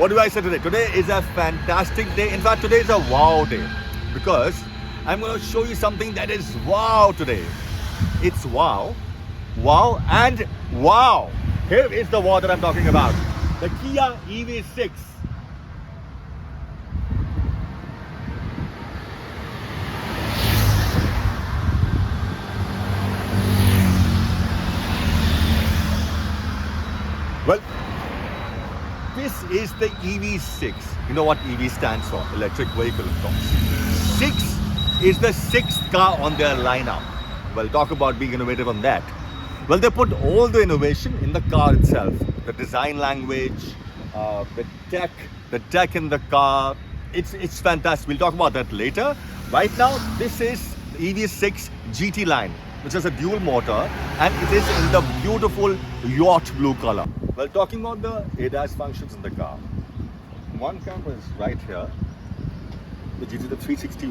What do I say today? Today is a fantastic day. In fact, today is a wow day because I'm going to show you something that is wow today. It's wow, wow, and wow. Here is the wow that I'm talking about. The Kia EV6. Well, this is the EV6. You know what EV stands for? Electric vehicle, of course. 6 is the 6th car on their lineup. Well, talk about being innovative on that. Well, they put all the innovation in the car itself. The design language, the tech in the car. It's fantastic. We'll talk about that later. Right now, this is the EV6 GT line, which is a dual motor, and it is in the beautiful yacht blue color. Well, talking about the ADAS functions in the car, one camera is right here, which is the 360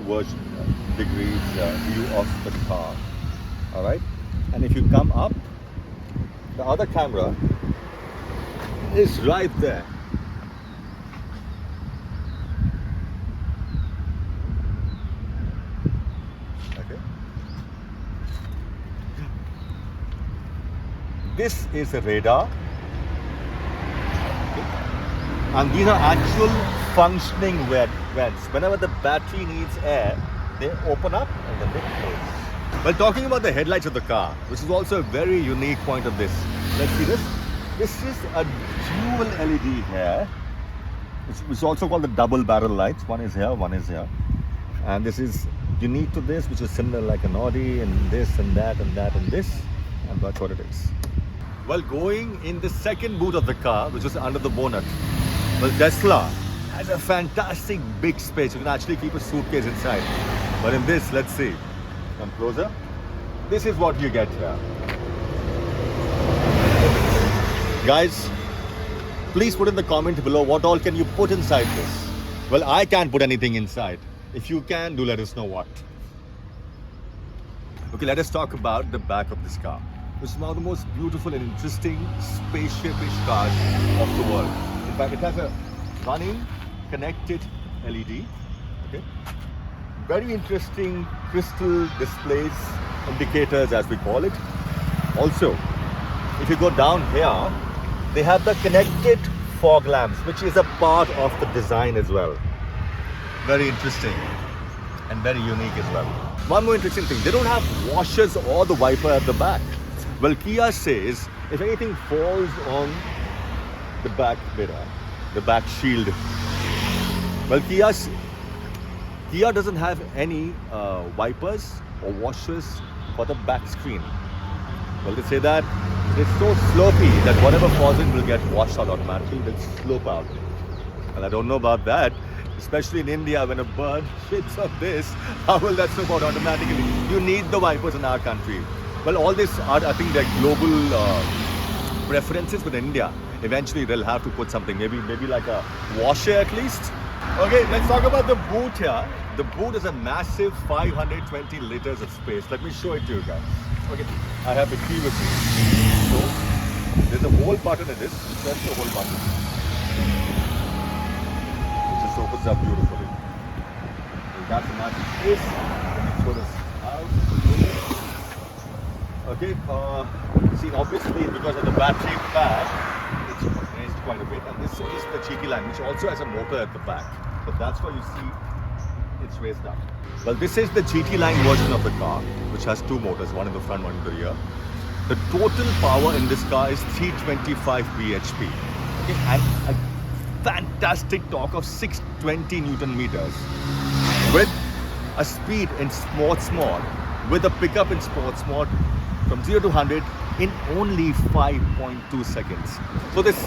degrees view of the car. All right, and if you come up, the other camera is right there. Okay. This is a radar. And these are actual functioning vents. Whenever the battery needs air, they open up and then they close. Well, talking about the headlights of the car, which is also a very unique point of this. Let's see this. This is a dual LED here. It's also called the double barrel lights. One is here, one is here. And this is unique to this, which is similar like an Audi and this and that and that and this. And that's what it is. Well, going in the second boot of the car, which is under the bonnet. Well, Tesla has a fantastic big space. You can actually keep a suitcase inside. But in this, let's see. Come closer. This is what you get here. Guys, please put in the comment below what all can you put inside this. Well, I can't put anything inside. If you can, do let us know what. Okay, let us talk about the back of this car, which is one of the most beautiful and interesting spaceship-ish cars of the world. In fact, it has a running connected LED. Okay, very interesting crystal displays, indicators as we call it. Also, if you go down here, they have the connected fog lamps, which is a part of the design as well. Very interesting and very unique as well. One more interesting thing, they don't have washers or the wiper at the back. Well, Kia says if anything falls on the back mirror, the back shield, well, Kia doesn't have any wipers or washers for the back screen. Well, they say that it's so slopey that whatever falls in will get washed out automatically. Will slope out. Well, I don't know about that. Especially in India, when a bird shits on this, how will that slope out automatically? You need the wipers in our country. Well, all this are, I think, they're global preferences with India. Eventually, they'll have to put something, maybe like a washer at least. Okay, let's talk about the boot here. The boot is a massive 520 liters of space. Let me show it to you guys. Okay, I have the key with me. So, there's a whole button in this. Press the whole button. It just opens up beautifully. So that's the massive space. Let me throw this out. Okay, see, obviously because of the battery pack, it's raised quite a bit, and this is the GT line, which also has a motor at the back. So that's why you see it's raised up. Well, this is the GT line version of the car, which has two motors, one in the front, one in the rear. The total power in this car is 325 bhp, okay, and a fantastic torque of 620 Newton meters, with a speed in sports mode, with a pickup in sports mode from 0 to 100 in only 5.2 seconds. So this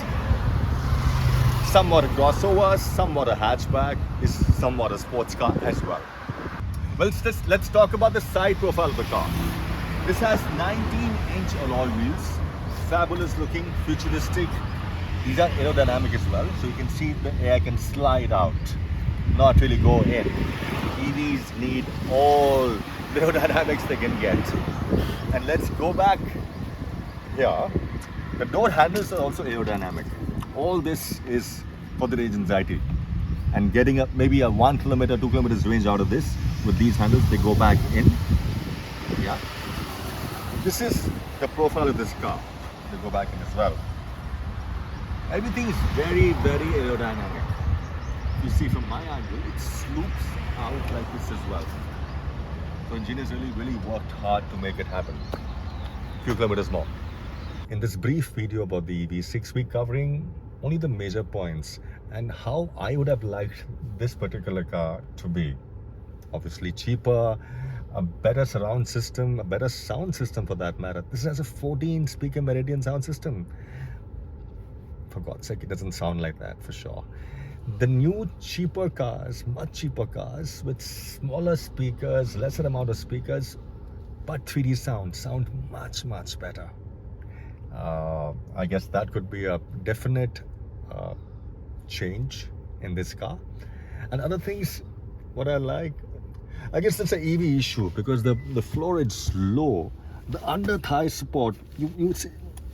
somewhat a crossover, somewhat a hatchback, is somewhat a sports car as well. Well, let's talk about the side profile of the car. This has 19-inch alloy wheels, fabulous looking, futuristic. These are aerodynamic as well, so you can see the air can slide out, not really go in. EVs need all the aerodynamics they can get. And let's go back here. The door handles are also aerodynamic. All this is for the range anxiety. And getting up maybe a 1 kilometer, 2 kilometers range out of this with these handles, they go back in. Yeah. This is the profile of this car. They go back in as well. Everything is very, very aerodynamic. You see from my angle, it sloops out like this as well. So engineers really worked hard to make it happen. Few kilometers more. In this brief video about the EV6, we're covering only the major points and how I would have liked this particular car to be. Obviously cheaper, a better surround system, a better sound system for that matter. This has a 14 speaker Meridian sound system. For God's sake, it doesn't sound like that for sure. The new cheaper cars, much cheaper cars with smaller speakers, lesser amount of speakers, but 3D sound much better. I guess that could be a definite change in this car. And other things, what I like, I guess that's an EV issue because the floor is low. The under thigh support, you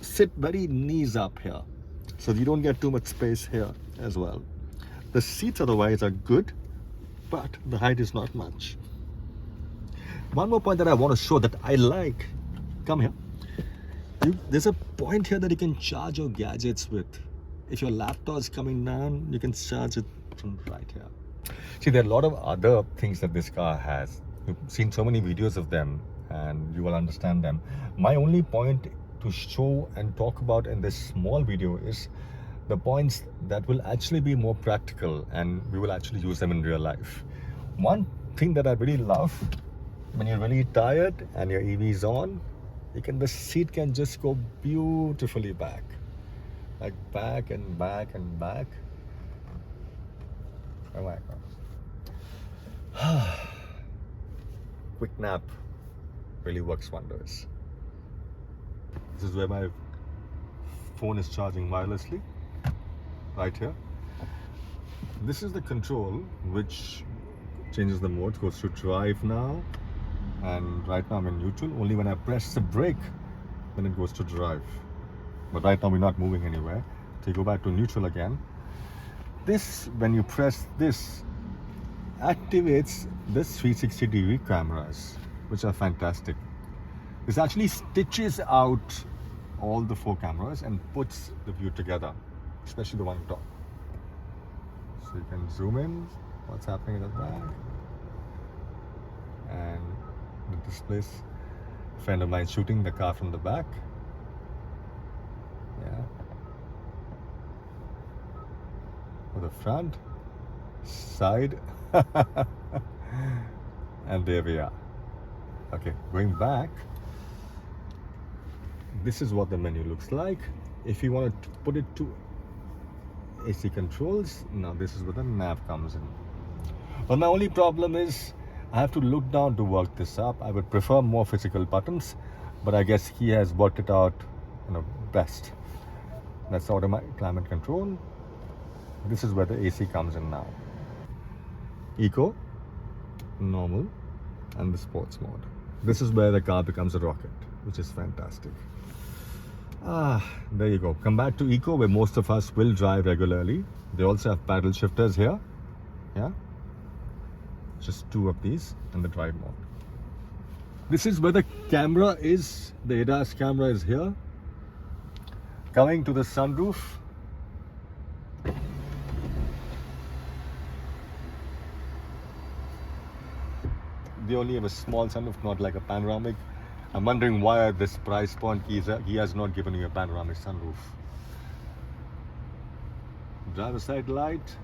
sit very knees up here, so you don't get too much space here as well. The seats otherwise are good, but the height is not much. One more point that I want to show that I like, come here. There's a point here that you can charge your gadgets with. If your laptop is coming down, you can charge it from right here. See, there are a lot of other things that this car has. You've seen so many videos of them and you will understand them. My only point to show and talk about in this small video is the points that will actually be more practical and we will actually use them in real life. One thing that I really love, when you're really tired and your EV is on, the seat can just go beautifully back. Like back and back and back. Oh my God. Quick nap really works wonders. This is where my phone is charging wirelessly. Right here. This is the control which changes the mode, goes to drive now, and right now I'm in neutral. Only when I press the brake then it goes to drive, but right now we're not moving anywhere. So you go back to neutral again. This, when you press this, activates this 360-degree cameras, which are fantastic. This actually stitches out all the 4 cameras and puts the view together, especially the one on top. So you can zoom in what's happening in the back. And the displays, a friend of mine shooting the car from the back. Yeah. For the front, side, and there we are. Okay, going back, this is what the menu looks like. If you want to put it to AC controls, now this is where the nav comes in. But my only problem is I have to look down to work this up. I would prefer more physical buttons, but I guess he has worked it out, best. That's automatic climate control. This is where the AC comes in now. Eco, normal, and the sports mode. This is where the car becomes a rocket, which is fantastic. There you go. Come back to Eco, where most of us will drive regularly. They also have paddle shifters here. Yeah. Just 2 of these and the drive mode. This is where the camera is. The ADAS camera is here. Coming to the sunroof. They only have a small sunroof, not like a panoramic. I'm wondering why at this price point he has not given you a panoramic sunroof. Driver side light,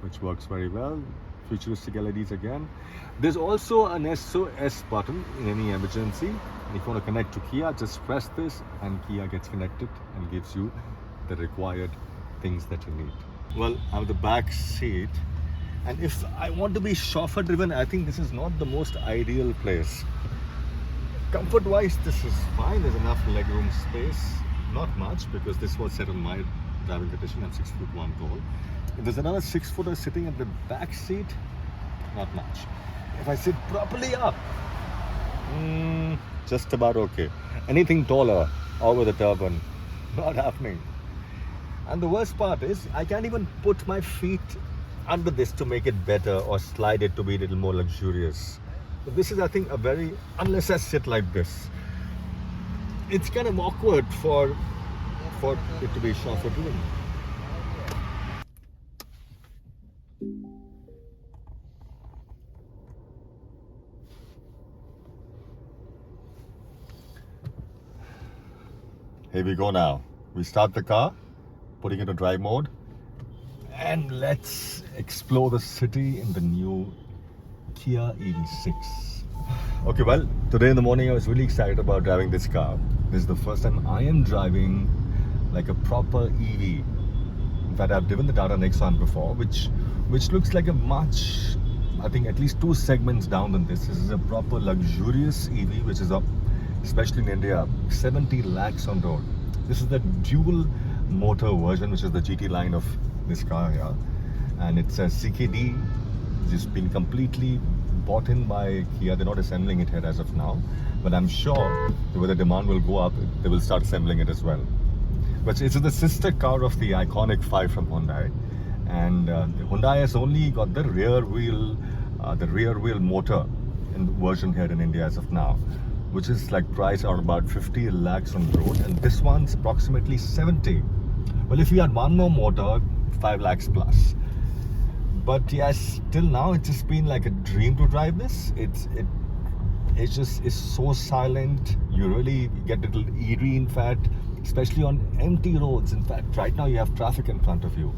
which works very well. Futuristic LEDs again. There's also an SOS button in any emergency. If you want to connect to Kia, just press this and Kia gets connected and gives you the required things that you need. Well, I have the back seat, and if I want to be chauffeur driven, I think this is not the most ideal place. Comfort wise, this is fine. There's enough legroom space. Not much, because this was set on my driving condition. I'm 6'1" tall. If there's another 6-footer sitting at the back seat, not much. If I sit properly up, just about okay. Anything taller, or with a turban, not happening. And the worst part is I can't even put my feet under this to make it better or slide it to be a little more luxurious. But this is, I think, unless I sit like this, it's kind of awkward for it to be chauffeured. Here we go now. We start the car, putting it into drive mode, and let's explore the city in the new Kia EV6. Okay, well, today in the morning I was really excited about driving this car. This is the first time I am driving like a proper EV. In fact, I've driven the Tata Nexon before, which looks like a much, I think at least 2 segments down than this. This is a proper luxurious EV, which is up, especially in India, 70 lakhs on road. This is the dual motor version, which is the GT line of this car here. And it's a CKD, just been completely bought in by Kia. They're not assembling it here as of now, but I'm sure where the demand will go up, they will start assembling it as well. But it's the sister car of the iconic 5 from Hyundai, and Hyundai has only got the rear wheel motor in the version here in India as of now, which is like priced at about 50 lakhs on the road, and this one's approximately 70. Well, if you had one more motor, 5 lakhs plus. But yes, till now it's just been like a dream to drive this. It's so silent. You really get a little eerie, in fact, especially on empty roads. In fact, right now you have traffic in front of you,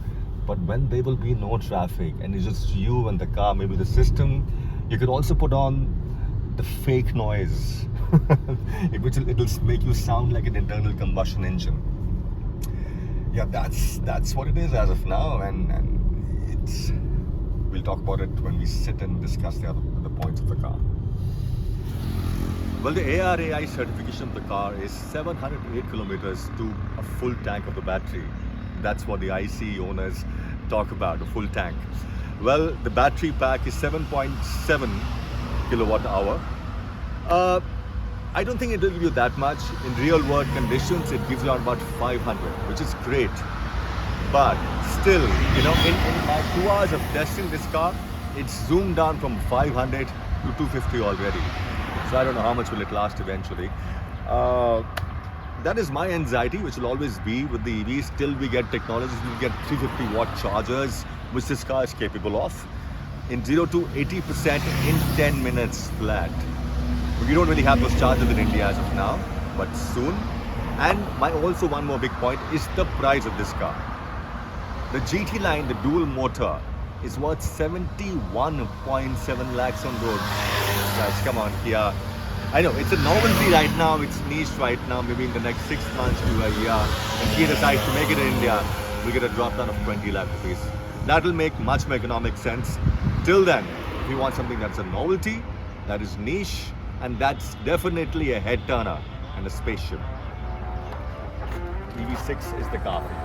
but when there will be no traffic and it's just you and the car, maybe the system, you could also put on the fake noise, it'll make you sound like an internal combustion engine. Yeah, that's what it is as of now, and it's. We'll talk about it when we sit and discuss the other points of the car. Well, the ARAI certification of the car is 708 kilometers to a full tank of the battery. That's what the ICE owners talk about, a full tank. Well, the battery pack is 7.7 kilowatt hour. I don't think it will give you that much. In real world conditions, it gives you about 500, which is great. But still, in my 2 hours of testing this car, it's zoomed down from 500 to 250 already. So I don't know how much will it last eventually. That is my anxiety, which will always be with the EVs. Till we get technologies, we get 350 watt chargers, which this car is capable of, in 0 to 80% in 10 minutes flat. We don't really have those chargers in India as of now, but soon. And also one more big point is the price of this car. The GT line, the dual motor, is worth 71.7 lakhs on road. Guys, come on, Kia. I know it's a novelty right now, it's niche right now. Maybe in the next 6 months to a year, when Kia decides to make it in India, we'll get a drop down of 20 lakh rupees. That will make much more economic sense. Till then, if you want something that's a novelty, that is niche, and that's definitely a head turner and a spaceship, EV6 is the car for you.